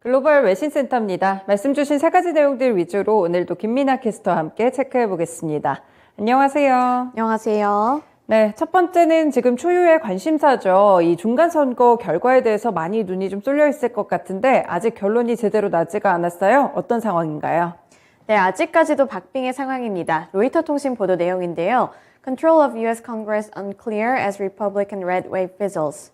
글로벌 외신센터입니다. 말씀 주신 세 가지 내용들 위주로 오늘도 김민아 캐스터와 함께 체크해 보겠습니다. 안녕하세요. 안녕하세요. 네, 첫 번째는 지금 초유의 관심사죠. 이 중간선거 결과에 대해서 많이 눈이 좀 쏠려 있을 것 같은데 아직 결론이 제대로 나지가 않았어요. 어떤 상황인가요? 네, 아직까지도 박빙의 상황입니다. 로이터 통신 보도 내용인데요. Control of U.S. Congress unclear as Republican red wave fizzles.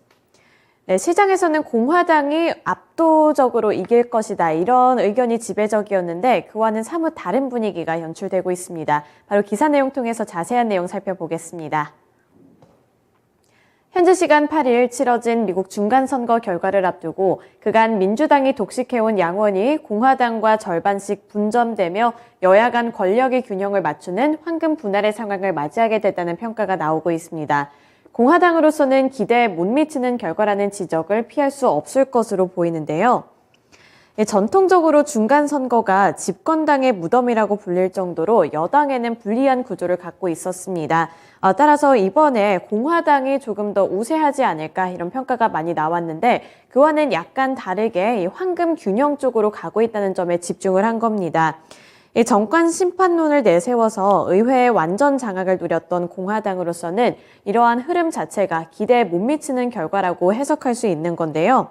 네, 시장에서는 공화당이 압도적으로 이길 것이다. 이런 의견이 지배적이었는데 그와는 사뭇 다른 분위기가 연출되고 있습니다. 바로 기사 내용 통해서 자세한 내용 살펴보겠습니다. 현지 시간 8일 치러진 미국 중간선거 결과를 앞두고 그간 민주당이 독식해온 양원이 공화당과 절반씩 분점되며 여야 간 권력의 균형을 맞추는 황금 분할의 상황을 맞이하게 됐다는 평가가 나오고 있습니다. 공화당으로서는 기대에 못 미치는 결과라는 지적을 피할 수 없을 것으로 보이는데요. 전통적으로 중간선거가 집권당의 무덤이라고 불릴 정도로 여당에는 불리한 구조를 갖고 있었습니다. 따라서 이번에 공화당이 조금 더 우세하지 않을까 이런 평가가 많이 나왔는데 그와는 약간 다르게 황금 균형 쪽으로 가고 있다는 점에 집중을 한 겁니다. 이 정권 심판론을 내세워서 의회의 완전 장악을 누렸던 공화당으로서는 이러한 흐름 자체가 기대에 못 미치는 결과라고 해석할 수 있는 건데요.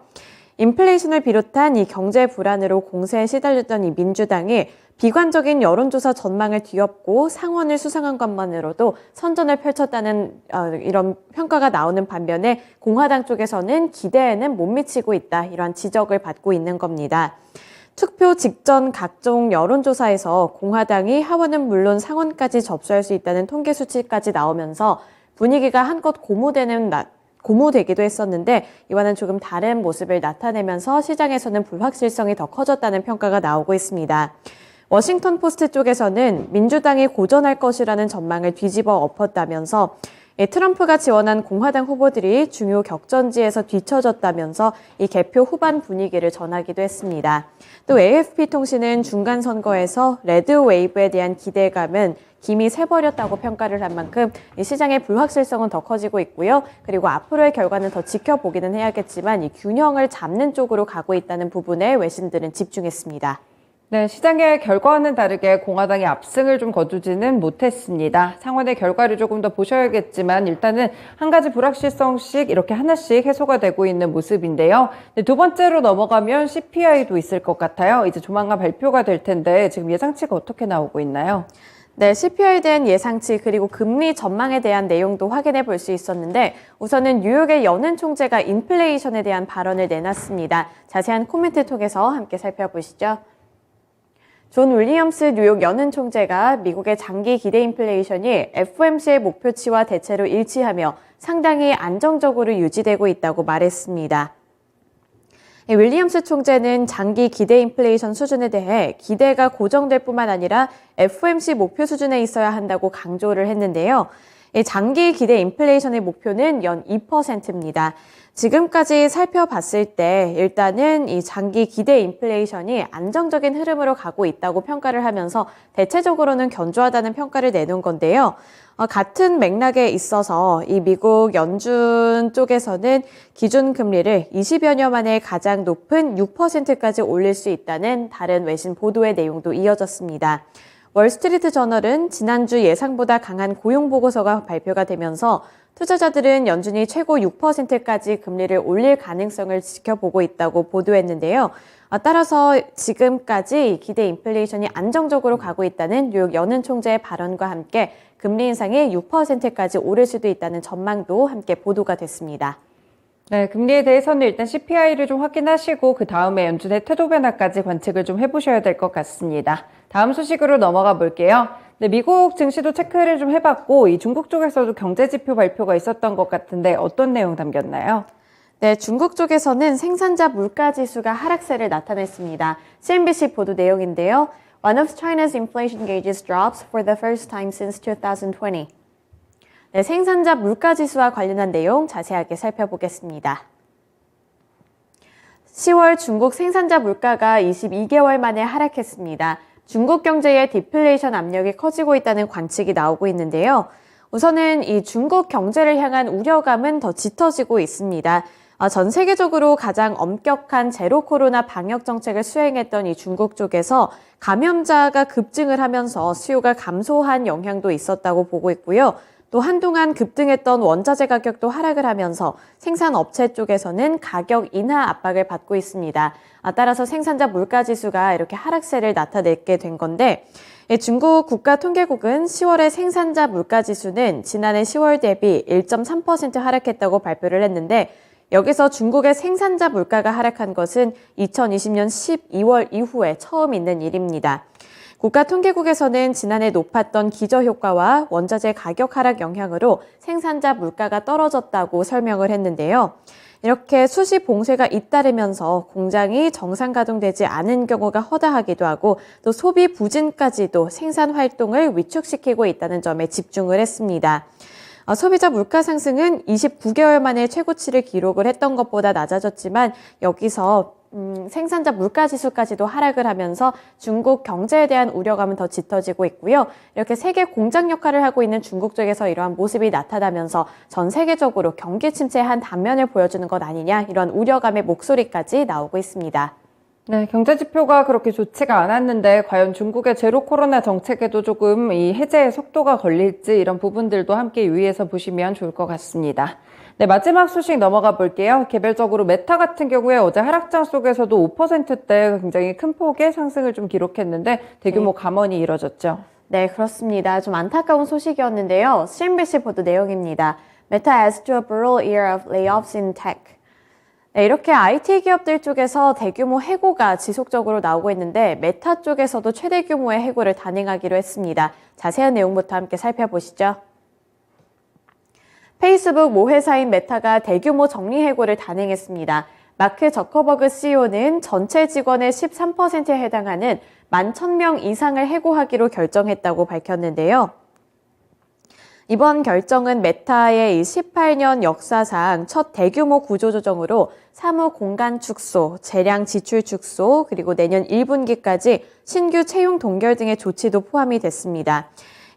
인플레이션을 비롯한 이 경제 불안으로 공세에 시달렸던 이 민주당이 비관적인 여론조사 전망을 뒤엎고 상원을 수상한 것만으로도 선전을 펼쳤다는 이런 평가가 나오는 반면에 공화당 쪽에서는 기대에는 못 미치고 있다. 이러한 지적을 받고 있는 겁니다. 투표 직전 각종 여론조사에서 공화당이 하원은 물론 상원까지 접수할 수 있다는 통계 수치까지 나오면서 분위기가 한껏 고무되기도 했었는데 이와는 조금 다른 모습을 나타내면서 시장에서는 불확실성이 더 커졌다는 평가가 나오고 있습니다. 워싱턴 포스트 쪽에서는 민주당이 고전할 것이라는 전망을 뒤집어 엎었다면서 트럼프가 지원한 공화당 후보들이 중요 격전지에서 뒤처졌다면서 이 개표 후반 분위기를 전하기도 했습니다. 또 AFP 통신은 중간선거에서 레드 웨이브에 대한 기대감은 김이 새버렸다고 평가를 한 만큼 이 시장의 불확실성은 더 커지고 있고요. 그리고 앞으로의 결과는 더 지켜보기는 해야겠지만 이 균형을 잡는 쪽으로 가고 있다는 부분에 외신들은 집중했습니다. 네, 시장의 결과와는 다르게 공화당이 압승을 좀 거두지는 못했습니다. 상원의 결과를 조금 더 보셔야겠지만 일단은 한 가지 불확실성씩 이렇게 하나씩 해소가 되고 있는 모습인데요. 네, 두 번째로 넘어가면 CPI도 있을 것 같아요. 이제 조만간 발표가 될 텐데 지금 예상치가 어떻게 나오고 있나요? 네, CPI에 대한 예상치 그리고 금리 전망에 대한 내용도 확인해 볼 수 있었는데 우선은 뉴욕의 연은 총재가 인플레이션에 대한 발언을 내놨습니다. 자세한 코멘트 통해서 함께 살펴보시죠. 존 윌리엄스 뉴욕 연은 총재가 미국의 장기 기대 인플레이션이 FOMC의 목표치와 대체로 일치하며 상당히 안정적으로 유지되고 있다고 말했습니다. 윌리엄스 총재는 장기 기대 인플레이션 수준에 대해 기대가 고정될 뿐만 아니라 FOMC 목표 수준에 있어야 한다고 강조를 했는데요. 장기 기대 인플레이션의 목표는 연 2%입니다. 지금까지 살펴봤을 때 일단은 이 장기 기대 인플레이션이 안정적인 흐름으로 가고 있다고 평가를 하면서 대체적으로는 견조하다는 평가를 내놓은 건데요. 같은 맥락에 있어서 이 미국 연준 쪽에서는 기준금리를 20여 년 만에 가장 높은 6%까지 올릴 수 있다는 다른 외신 보도의 내용도 이어졌습니다. 월스트리트 저널은 지난주 예상보다 강한 고용 보고서가 발표가 되면서 투자자들은 연준이 최고 6%까지 금리를 올릴 가능성을 지켜보고 있다고 보도했는데요. 따라서 지금까지 기대 인플레이션이 안정적으로 가고 있다는 뉴욕 연은 총재의 발언과 함께 금리 인상이 6%까지 오를 수도 있다는 전망도 함께 보도가 됐습니다. 네, 금리에 대해서는 일단 CPI를 좀 확인하시고 그 다음에 연준의 태도 변화까지 관측을 좀 해보셔야 될 것 같습니다. 다음 소식으로 넘어가 볼게요. 네, 미국 증시도 체크를 좀 해봤고 이 중국 쪽에서도 경제지표 발표가 있었던 것 같은데 어떤 내용 담겼나요? 네, 중국 쪽에서는 생산자 물가지수가 하락세를 나타냈습니다. CNBC 보도 내용인데요. One of China's inflation gauges drops for the first time since 2020. 네, 생산자 물가지수와 관련한 내용 자세하게 살펴보겠습니다. 10월 중국 생산자 물가가 22개월 만에 하락했습니다. 중국 경제의 디플레이션 압력이 커지고 있다는 관측이 나오고 있는데요. 우선은 이 중국 경제를 향한 우려감은 더 짙어지고 있습니다. 전 세계적으로 가장 엄격한 제로 코로나 방역 정책을 수행했던 이 중국 쪽에서 감염자가 급증을 하면서 수요가 감소한 영향도 있었다고 보고 있고요. 또 한동안 급등했던 원자재 가격도 하락을 하면서 생산업체 쪽에서는 가격 인하 압박을 받고 있습니다. 따라서 생산자 물가지수가 이렇게 하락세를 나타내게 된 건데 중국 국가통계국은 10월의 생산자 물가지수는 지난해 10월 대비 1.3% 하락했다고 발표를 했는데 여기서 중국의 생산자 물가가 하락한 것은 2020년 12월 이후에 처음 있는 일입니다. 국가통계국에서는 지난해 높았던 기저효과와 원자재 가격 하락 영향으로 생산자 물가가 떨어졌다고 설명을 했는데요. 이렇게 수시 봉쇄가 잇따르면서 공장이 정상 가동되지 않은 경우가 허다하기도 하고 또 소비 부진까지도 생산 활동을 위축시키고 있다는 점에 집중을 했습니다. 소비자 물가 상승은 29개월 만에 최고치를 기록을 했던 것보다 낮아졌지만 여기서 생산자 물가 지수까지도 하락을 하면서 중국 경제에 대한 우려감은 더 짙어지고 있고요. 이렇게 세계 공장 역할을 하고 있는 중국 쪽에서 이러한 모습이 나타나면서 전 세계적으로 경기 침체의 한 단면을 보여주는 것 아니냐 이런 우려감의 목소리까지 나오고 있습니다. 네, 경제 지표가 그렇게 좋지가 않았는데 과연 중국의 제로 코로나 정책에도 조금 이 해제의 속도가 걸릴지 이런 부분들도 함께 유의해서 보시면 좋을 것 같습니다. 네, 마지막 소식 넘어가 볼게요. 개별적으로 메타 같은 경우에 어제 하락장 속에서도 5%대 굉장히 큰 폭의 상승을 좀 기록했는데 대규모 감원이 이뤄졌죠. 네, 그렇습니다. 좀 안타까운 소식이었는데요. CNBC 보도 내용입니다. Meta adds to a brutal year of layoffs in tech. 네, 이렇게 IT 기업들 쪽에서 대규모 해고가 지속적으로 나오고 있는데 메타 쪽에서도 최대 규모의 해고를 단행하기로 했습니다. 자세한 내용부터 함께 살펴보시죠. 페이스북 모회사인 메타가 대규모 정리 해고를 단행했습니다. 마크 저커버그 CEO는 전체 직원의 13%에 해당하는 11,000명 이상을 해고하기로 결정했다고 밝혔는데요. 이번 결정은 메타의 18년 역사상 첫 대규모 구조조정으로 사무 공간 축소, 재량 지출 축소, 그리고 내년 1분기까지 신규 채용 동결 등의 조치도 포함이 됐습니다.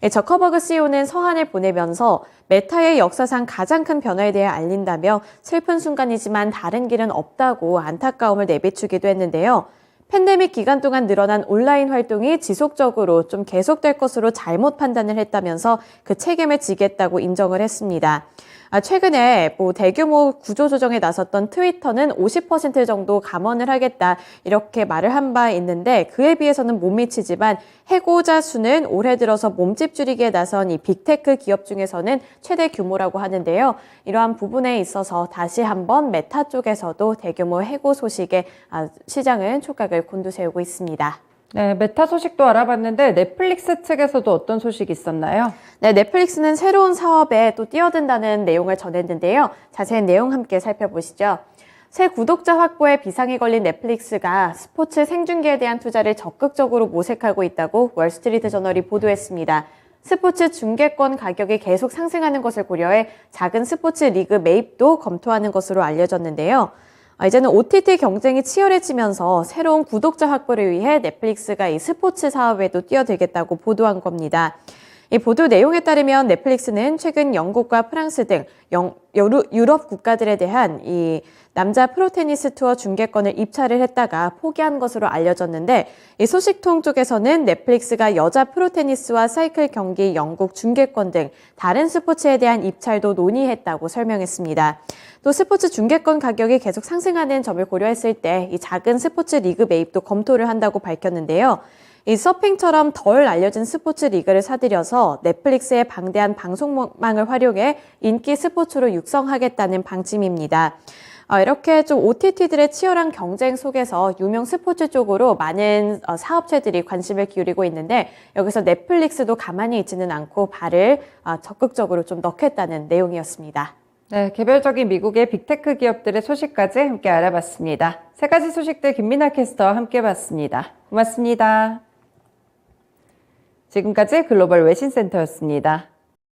저커버그 CEO는 서한을 보내면서 메타의 역사상 가장 큰 변화에 대해 알린다며 슬픈 순간이지만 다른 길은 없다고 안타까움을 내비추기도 했는데요. 팬데믹 기간 동안 늘어난 온라인 활동이 지속적으로 좀 계속될 것으로 잘못 판단을 했다면서 그 책임을 지겠다고 인정을 했습니다. 최근에 대규모 구조조정에 나섰던 트위터는 50% 정도 감원을 하겠다 이렇게 말을 한 바 있는데 그에 비해서는 못 미치지만 해고자 수는 올해 들어서 몸집 줄이기에 나선 이 빅테크 기업 중에서는 최대 규모라고 하는데요. 이러한 부분에 있어서 다시 한번 메타 쪽에서도 대규모 해고 소식에 시장은 촉각을 곤두세우고 있습니다. 네, 메타 소식도 알아봤는데 넷플릭스 측에서도 어떤 소식이 있었나요? 네, 넷플릭스는 새로운 사업에 또 뛰어든다는 내용을 전했는데요. 자세한 내용 함께 살펴보시죠. 새 구독자 확보에 비상이 걸린 넷플릭스가 스포츠 생중계에 대한 투자를 적극적으로 모색하고 있다고 월스트리트 저널이 보도했습니다. 스포츠 중계권 가격이 계속 상승하는 것을 고려해 작은 스포츠 리그 매입도 검토하는 것으로 알려졌는데요. 이제는 OTT 경쟁이 치열해지면서 새로운 구독자 확보를 위해 넷플릭스가 이 스포츠 사업에도 뛰어들겠다고 보도한 겁니다. 이 보도 내용에 따르면 넷플릭스는 최근 영국과 프랑스 등 유럽 국가들에 대한 이 남자 프로테니스 투어 중계권을 입찰을 했다가 포기한 것으로 알려졌는데 이 소식통 쪽에서는 넷플릭스가 여자 프로테니스와 사이클 경기 영국 중계권 등 다른 스포츠에 대한 입찰도 논의했다고 설명했습니다. 또 스포츠 중계권 가격이 계속 상승하는 점을 고려했을 때 이 작은 스포츠 리그 매입도 검토를 한다고 밝혔는데요. 이 서핑처럼 덜 알려진 스포츠 리그를 사들여서 넷플릭스의 방대한 방송망을 활용해 인기 스포츠로 육성하겠다는 방침입니다. 이렇게 좀 OTT들의 치열한 경쟁 속에서 유명 스포츠 쪽으로 많은 사업체들이 관심을 기울이고 있는데 여기서 넷플릭스도 가만히 있지는 않고 발을 적극적으로 좀 넣겠다는 내용이었습니다. 네, 개별적인 미국의 빅테크 기업들의 소식까지 함께 알아봤습니다. 세 가지 소식들 김민아 캐스터와 함께 봤습니다. 고맙습니다. 지금까지 글로벌 외신센터였습니다.